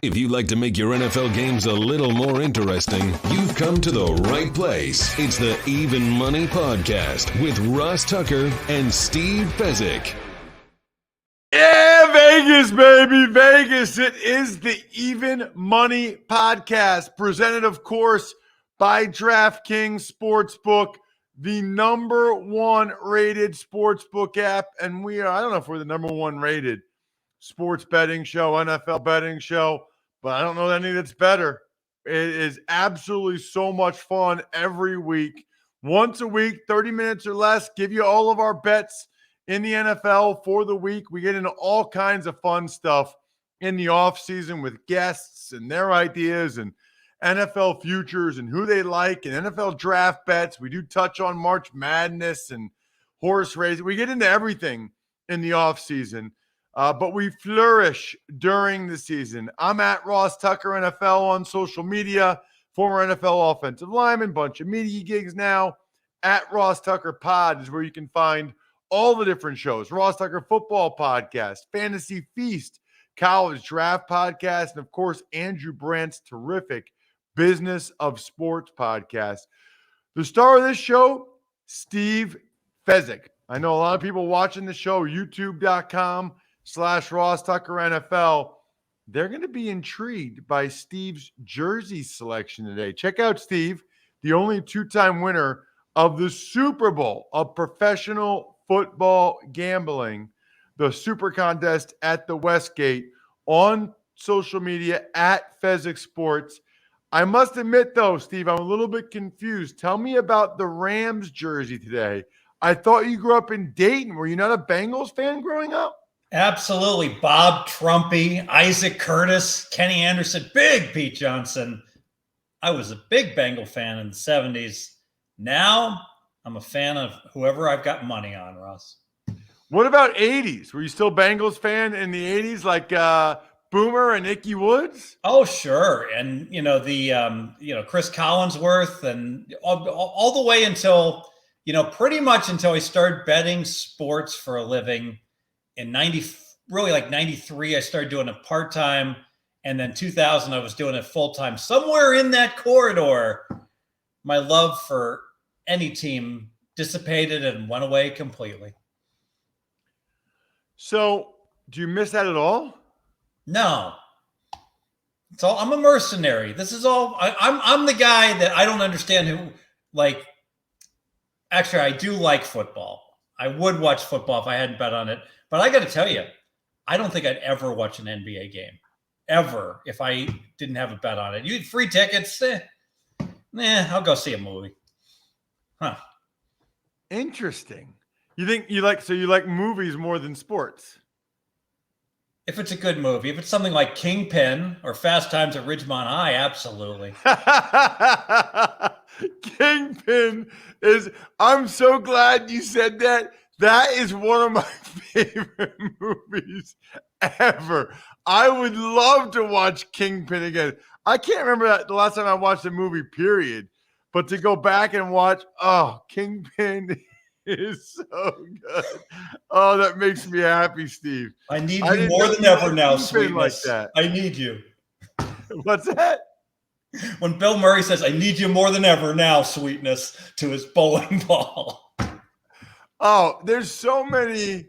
If you'd like to make your NFL games a little more interesting, you've come to the right place. It's the Even Money Podcast with Ross Tucker and Steve Fezzik. Yeah, Vegas, baby, Vegas. It is the Even Money Podcast, presented, of course, by DraftKings Sportsbook, the number one rated sportsbook app. And we are, I don't know if we're the number one rated sports betting show, NFL betting show, but I don't know any that's better. It is absolutely so much fun every week. Once a week, 30 minutes or less, give you all of our bets in the NFL for the week. We get into all kinds of fun stuff in the offseason with guests and their ideas and NFL futures and who they like and NFL draft bets. We do touch on March Madness and horse racing. We get into everything in the offseason. But we flourish during the season. I'm at Ross Tucker NFL on social media, former NFL offensive lineman, bunch of media gigs now. At Ross Tucker Pod is where you can find all the different shows. Ross Tucker Football Podcast, Fantasy Feast, College Draft Podcast, and of course, Andrew Brandt's terrific Business of Sports Podcast. The star of this show, Steve Fezzik. I know a lot of people watching the show, youtube.com/Ross Tucker NFL. They're going to be intrigued by Steve's jersey selection today. Check out Steve, the only two-time winner of the Super Bowl of professional football gambling, the Super Contest at the Westgate, on social media at Fezzik Sports. I must admit, though, Steve, I'm a little bit confused. Tell me about the Rams jersey today. I thought you grew up in Dayton. Were you not a Bengals fan growing up? Absolutely. Bob Trumpy, Isaac Curtis, Kenny Anderson, big Pete Johnson. I was a big Bengal fan in the 70s. Now I'm a fan of whoever I've got money on, Ross. What about 80s? Were you still Bengals fan in the 80s, like Boomer and Ickey Woods? Oh, sure. And, Chris Collinsworth and all the way until, pretty much until I started betting sports for a living. In 93, I started doing it part-time. And then 2000, I was doing it full-time. Somewhere in that corridor, my love for any team dissipated and went away completely. So do you miss that at all? No. It's all, I'm a mercenary. This is all, I'm the guy that I don't understand who, actually, I do like football. I would watch football if I hadn't bet on it. But I got to tell you, I don't think I'd ever watch an NBA game, ever, if I didn't have a bet on it. You had free tickets, I'll go see a movie. Huh. Interesting. You like movies more than sports? If it's a good movie, if it's something like Kingpin or Fast Times at Ridgemont High, absolutely. Kingpin is, I'm so glad you said that. That is one of my favorite movies ever. I would love to watch Kingpin again. I can't remember the last time I watched a movie, period. But to go back and watch, Kingpin is so good. Oh, that makes me happy, Steve. I need you more than ever now, sweetness. Like that. I need you. What's that? When Bill Murray says, I need you more than ever now, sweetness, to his bowling ball. Oh, there's so many.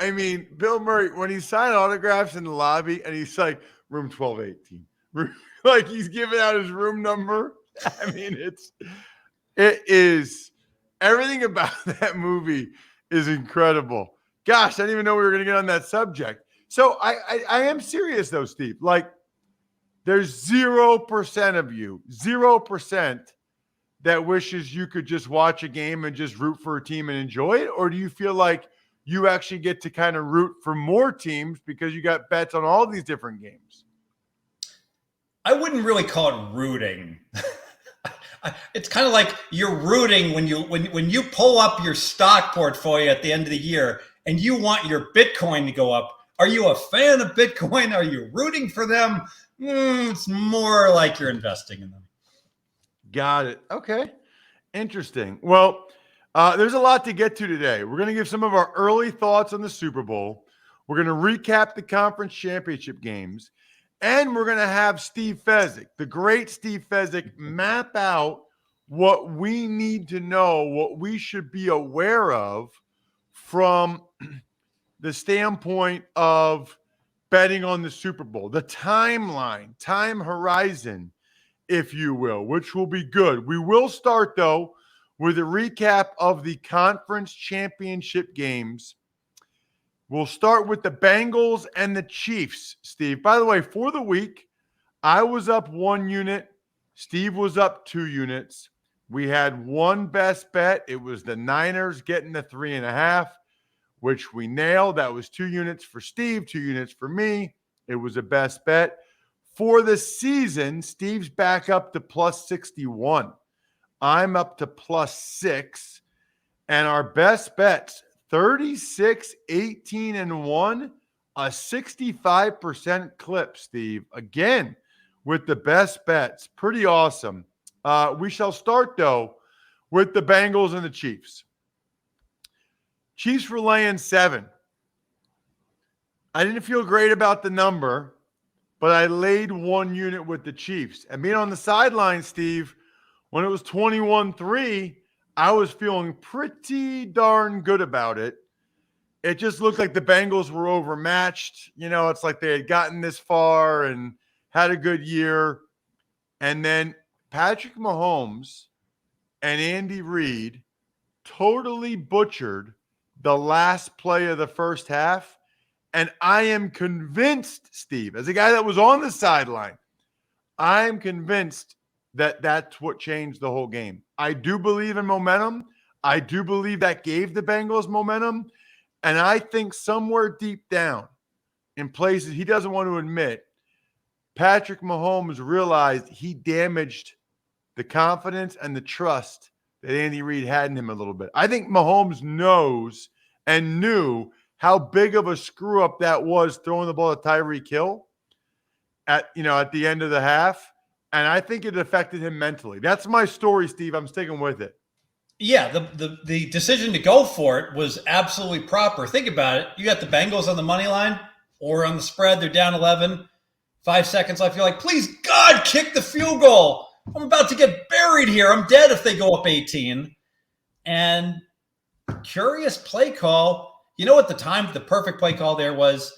I mean, Bill Murray, when he signed autographs in the lobby and he's like, room 1218. Like he's giving out his room number. I mean, it is, everything about that movie is incredible. Gosh, I didn't even know we were going to get on that subject. So I am serious though, Steve. Like there's 0% of you, 0% that wishes you could just watch a game and just root for a team and enjoy it? Or do you feel like you actually get to kind of root for more teams because you got bets on all these different games? I wouldn't really call it rooting. It's kind of like you're rooting when you pull up your stock portfolio at the end of the year and you want your Bitcoin to go up. Are you a fan of Bitcoin? Are you rooting for them? It's more like you're investing in them. Got it. Okay. Interesting. Well, there's a lot to get to today. We're going to give some of our early thoughts on the Super Bowl. We're going to recap the conference championship games. And we're going to have Steve Fezzik, the great Steve Fezzik, map out what we need to know, what we should be aware of from the standpoint of betting on the Super Bowl, the timeline, time horizon, if you will, which will be good. We will start, though, with a recap of the conference championship games. We'll start with the Bengals and the Chiefs, Steve. By the way, for the week, I was up 1 unit. Steve was up 2 units. We had one best bet. It was the Niners getting the 3.5, which we nailed. That was 2 units for Steve, 2 units for me. It was a best bet. For the season, Steve's back up to plus 61. I'm up to plus 6. And our best bets, 36, 18, and 1, a 65% clip, Steve. Again, with the best bets. Pretty awesome. We shall start, though, with the Bengals and the Chiefs. Chiefs were laying 7. I didn't feel great about the number, but I laid 1 unit with the Chiefs. And being on the sideline, Steve, when it was 21-3, I was feeling pretty darn good about it. It just looked like the Bengals were overmatched. You know, it's like they had gotten this far and had a good year. And then Patrick Mahomes and Andy Reid totally butchered the last play of the first half. And I am convinced, Steve, as a guy that was on the sideline, I'm convinced that that's what changed the whole game. I do believe in momentum. I do believe that gave the Bengals momentum. And I think somewhere deep down in places he doesn't want to admit, Patrick Mahomes realized he damaged the confidence and the trust that Andy Reid had in him a little bit. I think Mahomes knows and knew how big of a screw up that was throwing the ball to Tyreek Hill at the end of the half. And I think it affected him mentally. That's my story, Steve. I'm sticking with it. Yeah, the decision to go for it was absolutely proper. Think about it. You got the Bengals on the money line or on the spread. They're down 11. 5 seconds left. You're like, please, God, kick the field goal. I'm about to get buried here. I'm dead if they go up 18. And curious play call. You know, at the time, the perfect play call there was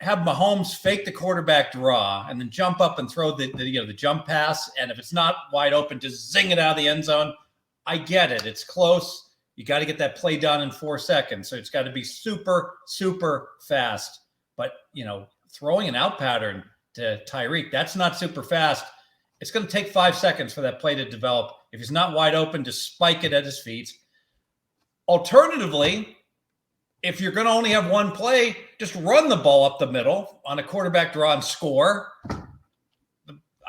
have Mahomes fake the quarterback draw and then jump up and throw the jump pass. And if it's not wide open, just zing it out of the end zone. I get it. It's close. You got to get that play done in 4 seconds. So it's got to be super, super fast. But, throwing an out pattern to Tyreek, that's not super fast. It's going to take 5 seconds for that play to develop. If he's not wide open, just spike it at his feet. Alternatively, if you're going to only have one play, just run the ball up the middle on a quarterback draw and score.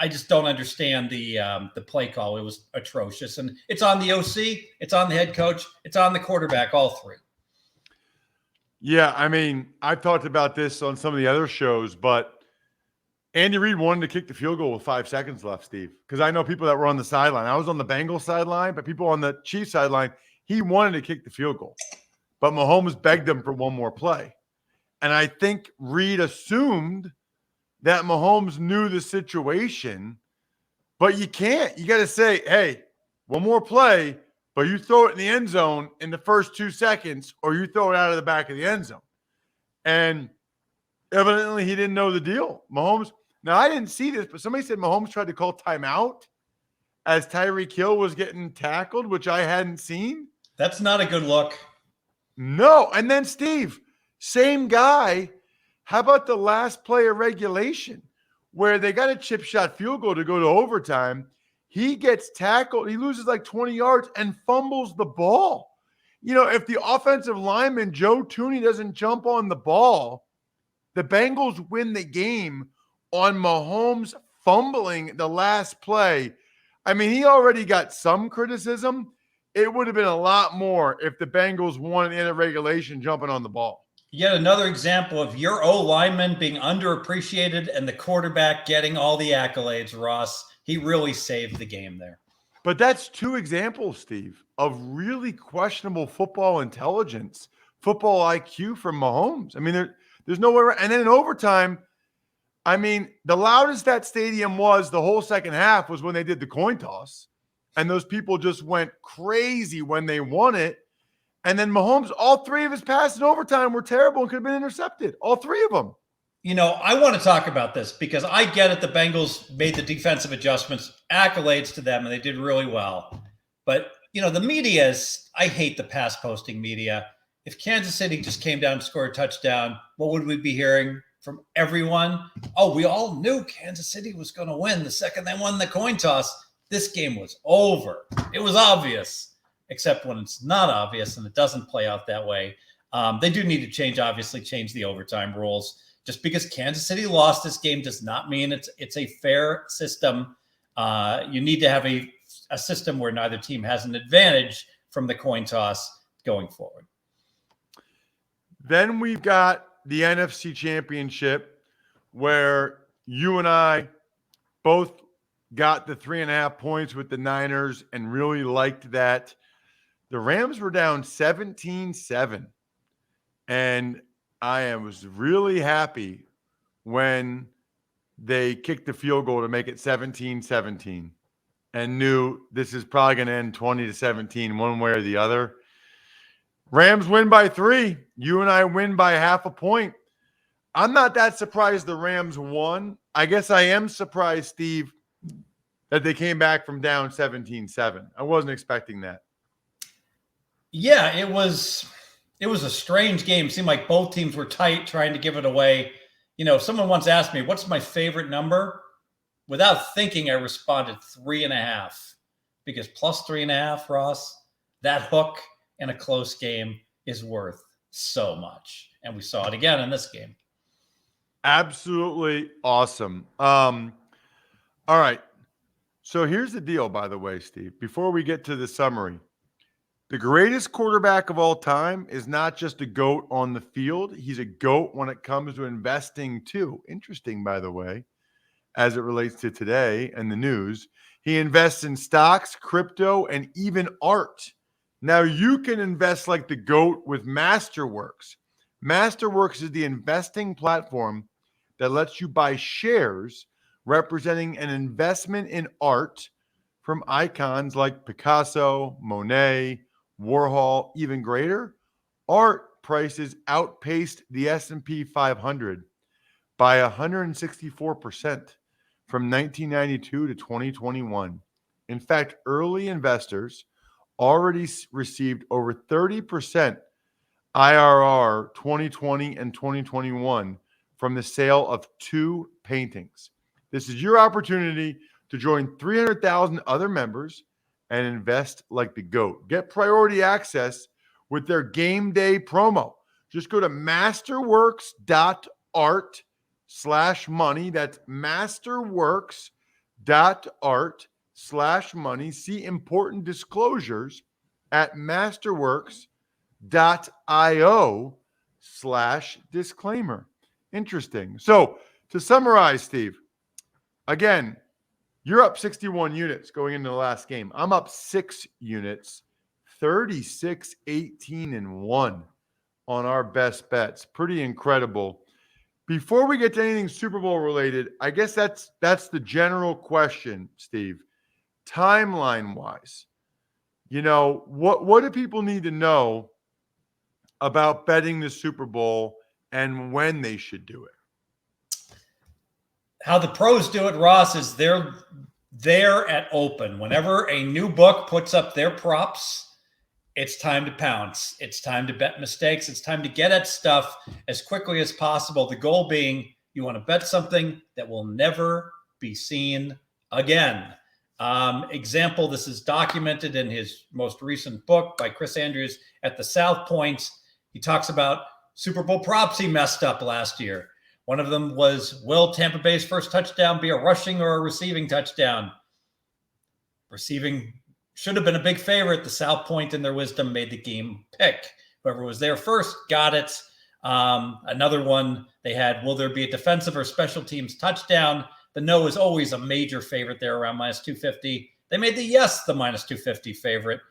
I just don't understand the play call. It was atrocious. And it's on the OC, it's on the head coach, it's on the quarterback, all three. Yeah, I mean, I've talked about this on some of the other shows, but Andy Reid wanted to kick the field goal with 5 seconds left, Steve, because I know people that were on the sideline. I was on the Bengals sideline, but people on the Chiefs sideline, he wanted to kick the field goal. But Mahomes begged him for one more play. And I think Reid assumed that Mahomes knew the situation, but you can't. You got to say, hey, one more play, but you throw it in the end zone in the first 2 seconds, or you throw it out of the back of the end zone. And evidently he didn't know the deal. Mahomes, now I didn't see this, but somebody said Mahomes tried to call timeout as Tyreek Hill was getting tackled, which I hadn't seen. That's not a good look. No. And then, Steve, same guy. How about the last play of regulation where they got a chip shot field goal to go to overtime? He gets tackled. He loses like 20 yards and fumbles the ball. If the offensive lineman, Joe Tooney, doesn't jump on the ball, the Bengals win the game on Mahomes fumbling the last play. I mean, he already got some criticism. It would have been a lot more if the Bengals won at the end of regulation jumping on the ball. Yet another example of your O-lineman being underappreciated and the quarterback getting all the accolades, Ross. He really saved the game there. But that's 2 examples, Steve, of really questionable football intelligence, football IQ from Mahomes. I mean, there's no way around. And then in overtime, I mean, the loudest that stadium was the whole second half was when they did the coin toss. And those people just went crazy when they won it. And then Mahomes, all three of his passes in overtime were terrible and could have been intercepted. All three of them. I want to talk about this because I get it. The Bengals made the defensive adjustments, accolades to them, and they did really well. But, the media I hate the pass posting media. If Kansas City just came down and scored a touchdown, what would we be hearing from everyone? Oh, we all knew Kansas City was going to win the second they won the coin toss. This game was over. It was obvious, except when it's not obvious and it doesn't play out that way. They do need to change the overtime rules. Just because Kansas City lost this game does not mean it's a fair system. You need to have a system where neither team has an advantage from the coin toss going forward. Then we've got the NFC Championship, where you and I both got the 3.5 points with the Niners and really liked that. The Rams were down 17-7. And I was really happy when they kicked the field goal to make it 17-17 and knew this is probably going to end 20-17 one way or the other. Rams win by 3. You and I win by 0.5 point. I'm not that surprised the Rams won. I guess I am surprised, Steve, that they came back from down 17-7. I wasn't expecting that. Yeah, it was a strange game. It seemed like both teams were tight, trying to give it away. Someone once asked me, what's my favorite number? Without thinking, I responded 3.5, because plus 3.5, Ross, that hook in a close game is worth so much. And we saw it again in this game. Absolutely awesome. All right. So here's the deal, by the way, Steve, before we get to the summary. The greatest quarterback of all time is not just a GOAT on the field. He's a GOAT when it comes to investing too. Interesting, by the way, as it relates to today and the news. He invests in stocks, crypto, and even art. Now you can invest like the GOAT with Masterworks. Masterworks is the investing platform that lets you buy shares representing an investment in art from icons like Picasso, Monet, Warhol. Even greater, art prices outpaced the S&P 500 by 164% from 1992 to 2021. In fact, early investors already received over 30% IRR 2020 and 2021 from the sale of 2 paintings. This is your opportunity to join 300,000 other members and invest like the GOAT. Get priority access with their game day promo. Just go to masterworks.art/money. That's masterworks.art/money. See important disclosures at masterworks.io/disclaimer. Interesting. So to summarize, Steve, again, you're up 61 units going into the last game. I'm up 6 units, 36-18-1 on our best bets. Pretty incredible. Before we get to anything Super Bowl related, I guess that's the general question, Steve. Timeline-wise, what do people need to know about betting the Super Bowl and when they should do it? How the pros do it, Ross, is they're there at open. Whenever a new book puts up their props, it's time to pounce. It's time to bet mistakes. It's time to get at stuff as quickly as possible. The goal being you want to bet something that will never be seen again. Example, this is documented in his most recent book by Chris Andrews at the South Point. He talks about Super Bowl props he messed up last year. One of them was, will Tampa Bay's first touchdown be a rushing or a receiving touchdown? Receiving should have been a big favorite. The South Point, in their wisdom, made the game pick. Whoever was there first got it. Another one they had, will there be a defensive or special teams touchdown? The no is always a major favorite there, around minus 250. They made the yes the minus 250 favorite.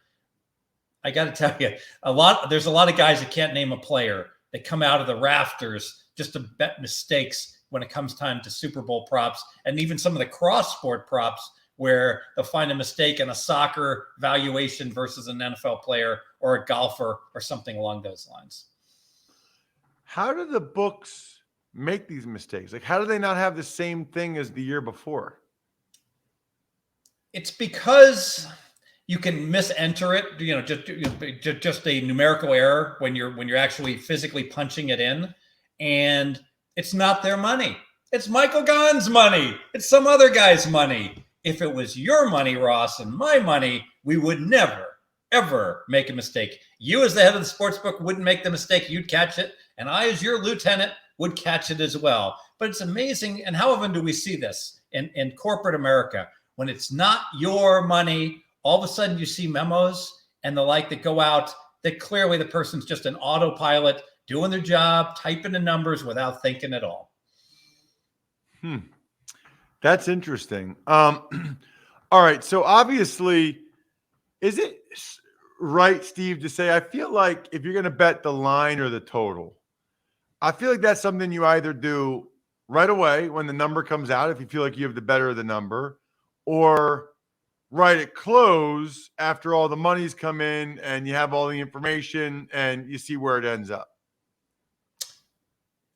I got to tell you, there's a lot of guys that can't name a player that come out of the rafters just to bet mistakes when it comes time to Super Bowl props and even some of the cross-sport props where they'll find a mistake in a soccer valuation versus an NFL player or a golfer or something along those lines. How do the books make these mistakes? Like, how do they not have the same thing as the year before? It's because you can misenter it, just a numerical error when you're actually physically punching it in, and it's not their money. It's Michael Gaughan's money. It's some other guy's money. If it was your money, Ross, and my money, we would never, ever make a mistake. You, as the head of the sportsbook, wouldn't make the mistake. You'd catch it, and I, as your lieutenant, would catch it as well. But it's amazing, and how often do we see this in corporate America? When it's not your money, all of a sudden you see memos and the like that go out that clearly the person's just an autopilot doing their job, typing the numbers without thinking at all. That's interesting. All right. So obviously, is it right, Steve, to say, I feel like if you're going to bet the line or the total, I feel like that's something you either do right away when the number comes out, if you feel like you have the better of the number, or right at close after all the money's come in and you have all the information and you see where it ends up.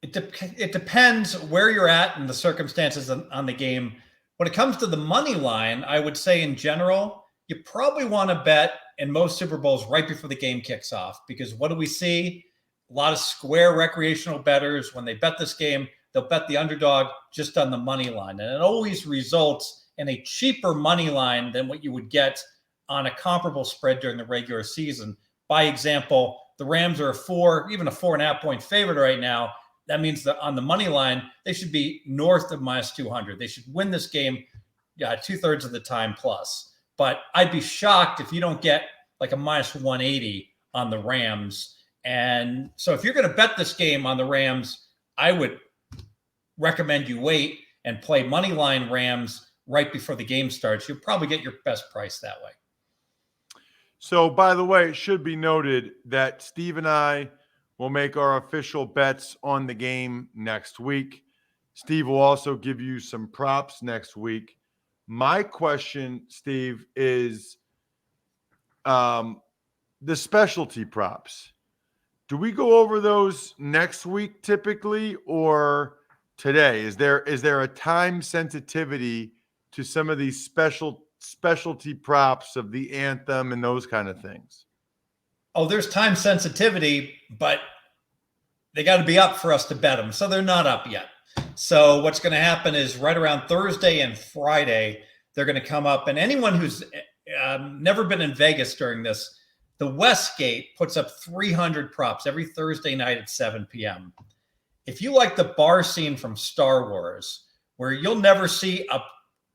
It depends where you're at and the circumstances on the game. When it comes to the money line, I would say in general, you probably want to bet in most Super Bowls right before the game kicks off, because what do we see? A lot of square recreational bettors, when they bet this game, they'll bet the underdog just on the money line. And it always results in a cheaper money line than what you would get on a comparable spread during the regular season. By example, the Rams are even a 4.5 point favorite right now. That means that on the money line, they should be north of minus 200. They should win this game 2/3 of the time plus. But I'd be shocked if you don't get like a minus 180 on the Rams. And so if you're going to bet this game on the Rams, I would recommend you wait and play money line Rams right before the game starts. You'll probably get your best price that way. So, by the way, it should be noted that Steve and I will make our official bets on the game next week. Steve will also give you some props next week. My question, Steve, is the specialty props. Do we go over those next week typically, or today? Is there a time sensitivity to some of these specialty props of the anthem and those kind of things? Oh, there's time sensitivity, but they got to be up for us to bet them. So they're not up yet. So what's going to happen is right around Thursday and Friday, they're going to come up. And anyone who's never been in Vegas during this, the Westgate puts up 300 props every Thursday night at 7 p.m. If you like the bar scene from Star Wars, where you'll never see a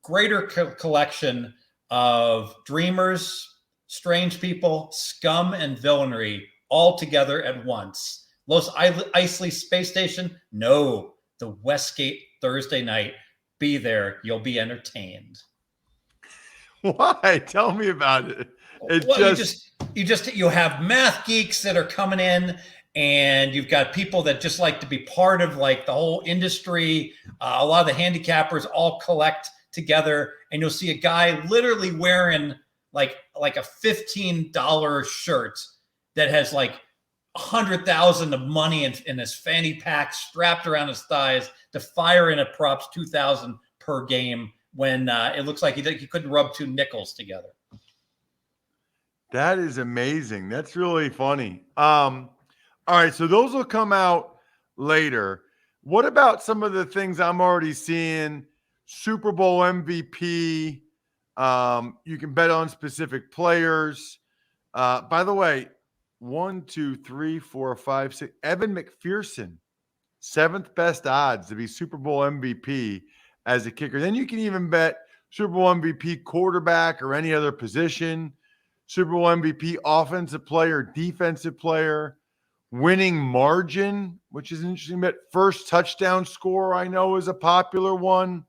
greater collection of dreamers, strange people, scum, and villainy all together at once. Los Eisley Space Station? No. The Westgate Thursday night. Be there. You'll be entertained. Why? Tell me about it. You have math geeks that are coming in, and you've got people that just like to be part of like the whole industry. A lot of the handicappers all collect together, and you'll see a guy literally wearing like a $15 shirt that has like 100,000 of money in his fanny pack strapped around his thighs to fire in a props 2,000 per game when it looks like he couldn't rub two nickels together. That is amazing. That's really funny. All right, so those will come out later. What about some of the things I'm already seeing? Super Bowl MVP. You can bet on specific players. By the way, 1, 2, 3, 4, 5, 6. Evan McPherson, 7th best odds to be Super Bowl MVP as a kicker. Then you can even bet Super Bowl MVP quarterback or any other position. Super Bowl MVP offensive player, defensive player, winning margin, which is an interesting bet. First touchdown score, I know, is a popular one.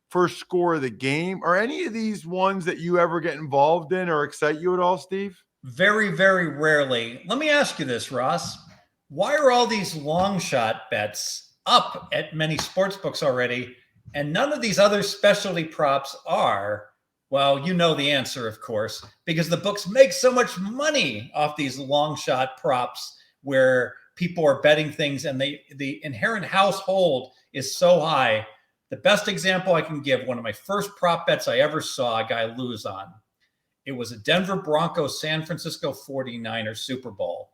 First score of the game. Are any of these ones that you ever get involved in or excite you at all, Steve? Very, very rarely. Let me ask you this, Ross. Why are all these long shot bets up at many sports books already. And none of these other specialty props are. Well, you know the answer, of course, because the books make so much money off these long shot props where people are betting things and the inherent household is so high. The best example I can give, one of my first prop bets I ever saw a guy lose on. It was a Denver Broncos San Francisco 49ers Super Bowl.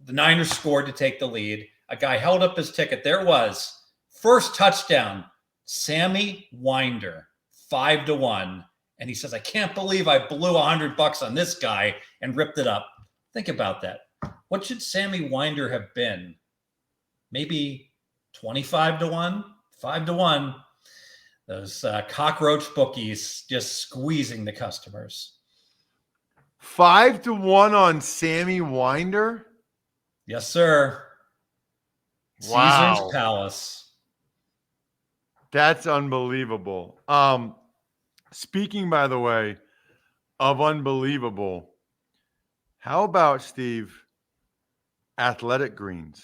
The Niners scored to take the lead. A guy held up his ticket. There it was. First touchdown, Sammy Winder, 5-1. And he says, I can't believe I blew $100 on this guy and ripped it up. Think about that. What should Sammy Winder have been? Maybe 25-1, 5-1. Those cockroach bookies just squeezing the customers. 5-1 on Sammy Winder? Yes, sir. Wow. Caesar's Palace. That's unbelievable. Speaking, by the way, of unbelievable, how about, Steve, athletic greens?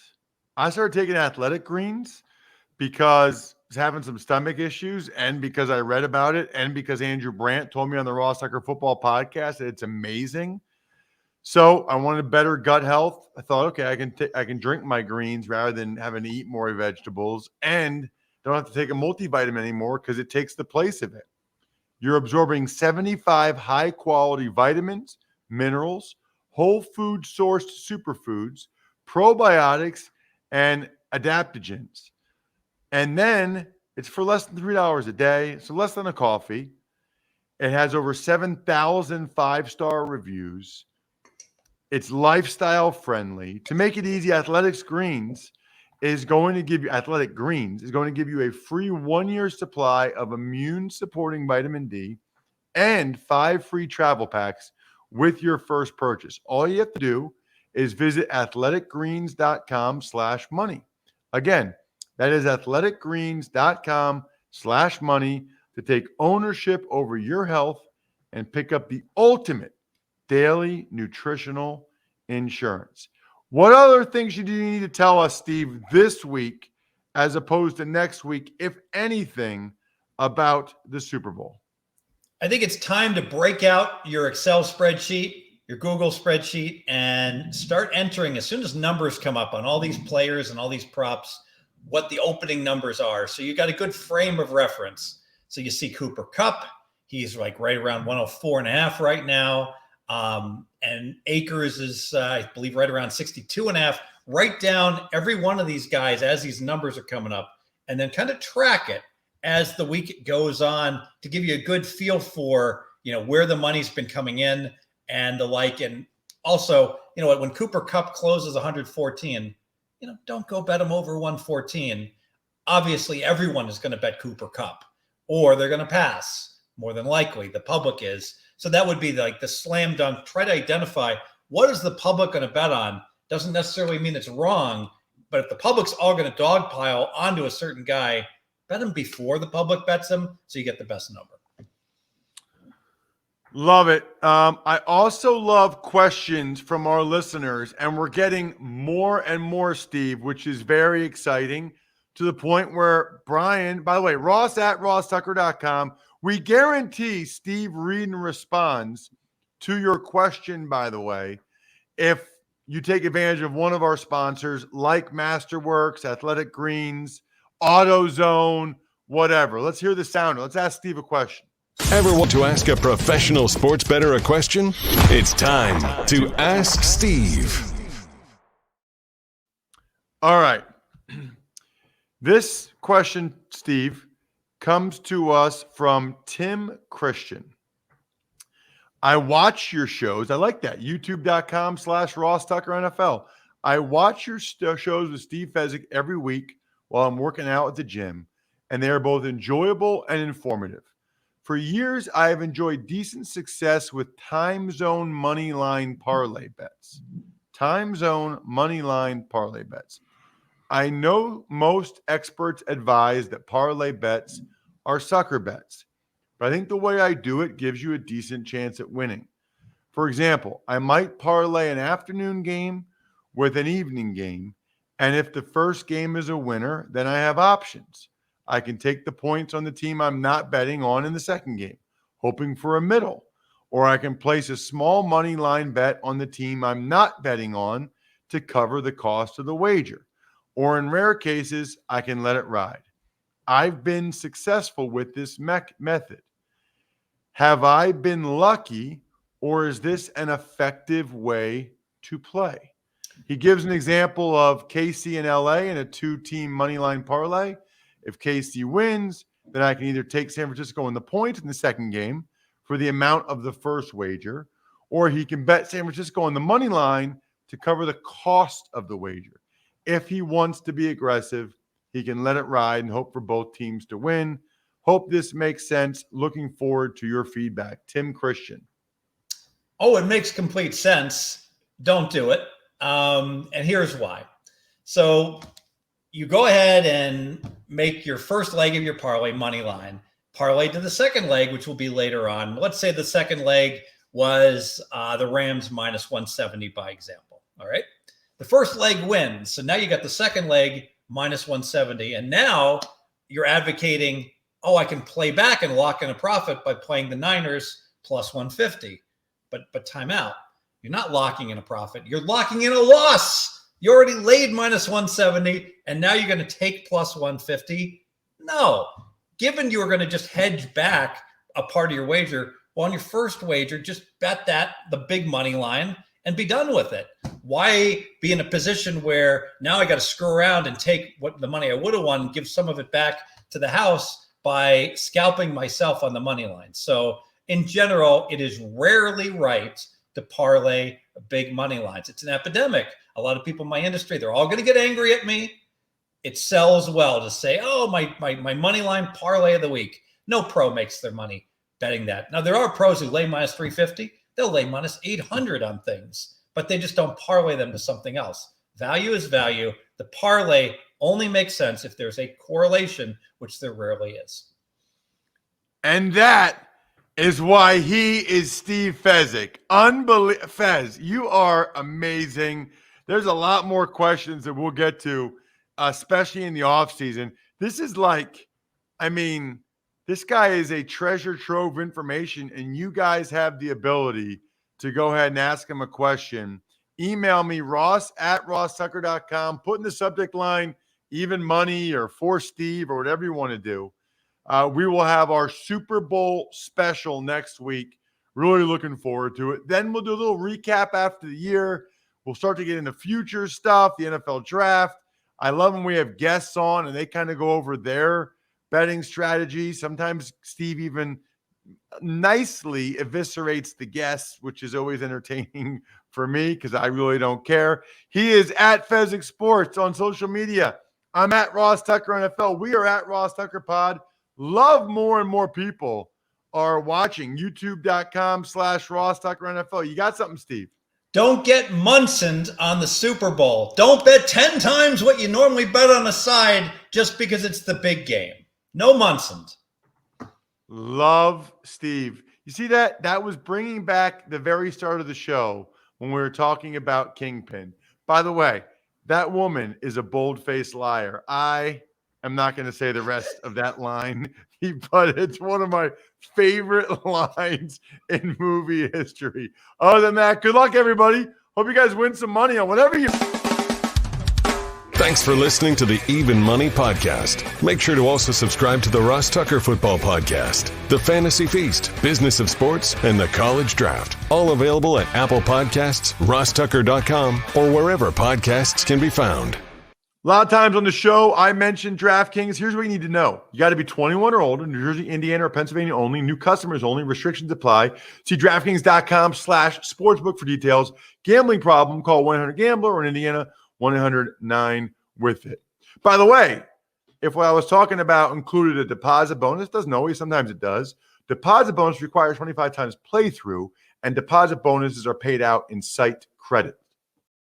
I started taking athletic greens because I was having some stomach issues and because I read about it and because Andrew Brandt told me on the Ross Tucker Football Podcast that it's amazing. So I wanted better gut health. I thought, okay, I can drink my greens rather than having to eat more vegetables and don't have to take a multivitamin anymore because it takes the place of it. You're absorbing 75 high-quality vitamins, minerals, whole food sourced superfoods, probiotics, and adaptogens. And then it's for less than $3 a day, so less than a coffee. It has over 7,000 five-star reviews. It's lifestyle friendly. To make it easy, Athletic Greens is going to give you a free 1-year supply of immune-supporting vitamin D and 5 free travel packs with your first purchase. All you have to do is visit athleticgreens.com/money. Again, that is athleticgreens.com/money to take ownership over your health and pick up the ultimate daily nutritional insurance. What other things do you need to tell us, Steve, this week as opposed to next week, if anything, about the Super Bowl? I think it's time to break out your Excel spreadsheet, your Google spreadsheet, and start entering as soon as numbers come up on all these players and all these props, what the opening numbers are. So you got a good frame of reference. So you see Cooper Kupp, he's like right around 104.5 right now. And Akers is, I believe, right around 62.5. Write down every one of these guys as these numbers are coming up, and then kind of track it as the week goes on to give you a good feel for, where the money's been coming in and the like. And also, when Cooper Kupp closes 114, don't go bet him over 114. Obviously, everyone is going to bet Cooper Kupp, or they're going to pass. More than likely, the public is. So that would be like the slam dunk. Try to identify what is the public going to bet on. Doesn't necessarily mean it's wrong, but if the public's all going to dogpile onto a certain guy, bet him before the public bets him so you get the best number. Love it. I also love questions from our listeners, and we're getting more and more, Steve, which is very exciting, to the point where Brian, by the way, Ross at RossTucker.com, we guarantee Steve read and responds to your question, by the way, if you take advantage of one of our sponsors like Masterworks, Athletic Greens, AutoZone, whatever. Let's hear the sounder. Let's ask Steve a question. Ever want to ask a professional sports bettor a question? It's time to Ask Steve. All right. This question, Steve, comes to us from Tim Christian. I watch your shows. I like that. YouTube.com/Ross Tucker NFL. I watch your shows with Steve Fezzik every week while I'm working out at the gym, and they are both enjoyable and informative. For years, I have enjoyed decent success with time zone money line parlay bets. Time zone money line parlay bets. I know most experts advise that parlay bets are sucker bets, but I think the way I do it gives you a decent chance at winning. For example, I might parlay an afternoon game with an evening game And if the first game is a winner, then I have options. I can take the points on the team I'm not betting on in the second game, hoping for a middle. Or I can place a small money line bet on the team I'm not betting on to cover the cost of the wager. Or in rare cases, I can let it ride. I've been successful with this method. Have I been lucky, or is this an effective way to play? He gives an example of KC and LA in a 2-team money line parlay. If KC wins, then I can either take San Francisco in the points in the second game for the amount of the first wager, or he can bet San Francisco on the money line to cover the cost of the wager. If he wants to be aggressive, he can let it ride and hope for both teams to win. Hope this makes sense. Looking forward to your feedback. Tim Christian. Oh, it makes complete sense. Don't do it. And here's why. So you go ahead and make your first leg of your parlay money line, parlay to the second leg, which will be later on. Let's say the second leg was the Rams minus 170 by example. All right. The first leg wins. So now you got the second leg minus 170. And now you're advocating, oh, I can play back and lock in a profit by playing the Niners plus 150. But time out. You're not locking in a profit. You're locking in a loss. You already laid minus 170, and now you're going to take plus 150. No. Given you were going to just hedge back a part of your wager, well, on your first wager, just bet that, the big money line, and be done with it. Why be in a position where now I got to screw around and take what the money I would have won, give some of it back to the house by scalping myself on the money line? So in general, it is rarely right to parlay big money lines. It's an epidemic. A lot of people in my industry, they're all going to get angry at me. It sells well to say, oh, my money line parlay of the week. No pro makes their money betting that. Now, there are pros who lay minus 350. They'll lay minus 800 on things, but they just don't parlay them to something else. Value is value. The parlay only makes sense if there's a correlation, which there rarely is. And that is why he is Steve Fezzik. Fez, you are amazing. There's a lot more questions that we'll get to, especially in the offseason. This is like, this guy is a treasure trove of information, and you guys have the ability to go ahead and ask him a question. Email me, ross@rosstucker.com. Put in the subject line, even money or for Steve or whatever you want to do. We will have our Super Bowl special next week. Really looking forward to it. Then we'll do a little recap after the year. We'll start to get into future stuff, the NFL draft. I love when we have guests on and they kind of go over their betting strategy. Sometimes Steve even nicely eviscerates the guests, which is always entertaining for me because I really don't care. He is at Fezzik Sports on social media. I'm at Ross Tucker NFL. We are at Ross Tucker Pod. Love more and more people are watching. YouTube.com/Ross Tucker NFL. You got something, Steve? Don't get Munsoned on the Super Bowl. Don't bet 10 times what you normally bet on a side just because it's the big game. No Munsoned. Love Steve. You see that? That was bringing back the very start of the show when we were talking about Kingpin. By the way, that woman is a bold-faced liar. I'm not going to say the rest of that line, but it's one of my favorite lines in movie history. Other than that, good luck, everybody. Hope you guys win some money on whatever you... Thanks for listening to the Even Money Podcast. Make sure to also subscribe to the Ross Tucker Football Podcast, the Fantasy Feast, Business of Sports, and the College Draft. All available at Apple Podcasts, rosstucker.com, or wherever podcasts can be found. A lot of times on the show, I mentioned DraftKings. Here's what you need to know. You got to be 21 or older, New Jersey, Indiana, or Pennsylvania only. New customers only. Restrictions apply. See DraftKings.com/sportsbook for details. Gambling problem, call 1-800-GAMBLER, or in Indiana, 1-800-9-WITH-IT. By the way, if what I was talking about included a deposit bonus, doesn't always, sometimes it does. Deposit bonus requires 25 times playthrough, and deposit bonuses are paid out in site credit.